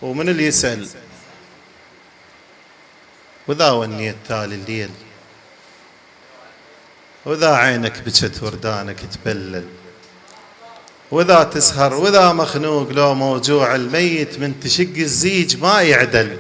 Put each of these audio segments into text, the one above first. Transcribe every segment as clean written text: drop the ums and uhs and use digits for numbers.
ومن اللي يسأل وذا ونيت تالي الليل، وذا عينك بجت وردانك تبلل، وذا تسهر وذا مخنوق لو موجوع، الميت من تشق الزيج ما يعدل.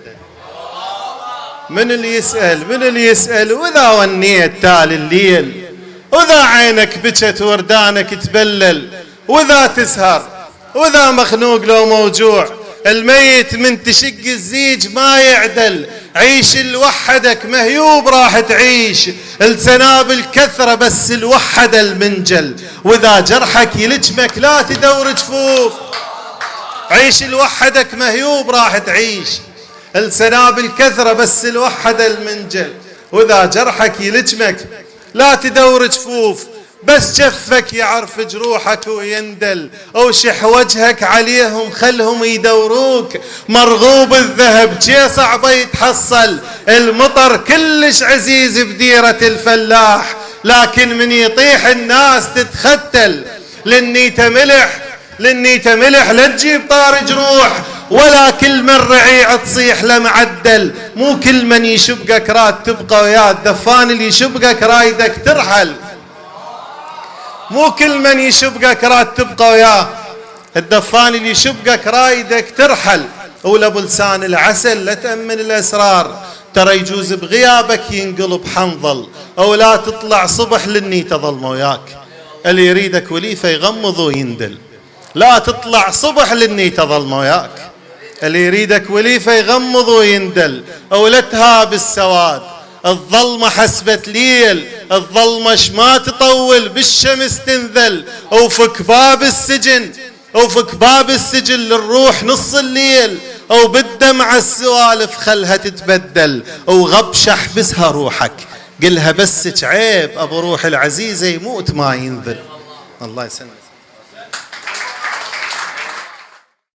من اللي يسأل وذا ونيت تالي الليل، وذا عينك بجت وردانك تبلل، وذا تسهر وذا مخنوق لو موجوع، الميت من تشق الزيج ما يعدل. عيش لوحدك مهيوب راح تعيش، السنابل كثرة بس الوحد المنجل، وإذا جرحك يلجمك لا تدور جفوف. عيش لوحدك مهيوب راح تعيش، السنابل كثرة بس الوحد المنجل، وإذا جرحك يلجمك لا تدور جفوف. بس جفك يعرف جروحك ويندل، اوشح وجهك عليهم خلهم يدوروك. مرغوب الذهب جي صعب يتحصل، المطر كلش عزيز بديرة الفلاح، لكن من يطيح الناس تتختل. للنيته ملح لا تجيب طار جروح، ولا كل من رعيع تصيح لمعدل. مو كل من يشبقك راد تبقى وياه، الدفان اللي يشبقك رايدك ترحل. مو كل من يشبقك راد تبقى وياه، الدفان اللي يشبقك رايدك ترحل. ولا بلسان العسل لا تأمن الأسرار، ترى يجوز بغيابك ينقلب حنظل، أو لا تطلع صبح للني تظل وياك. اللي يريدك وليفة يغمض ويندل، لا تطلع صبح للني تظل وياك. اللي يريدك وليفة يغمض ويندل، أو لا تهاب السواد. الظلمة حسبت ليل، الظلمة ما تطول بالشمس تنذل. وفك باب السجن للروح نص الليل، او بالدمع السوالف خلها تتبدل. وغبش احبسها روحك قلها بسك عيب، ابو روح العزيزة يموت ما ينذل. الله يسلمك.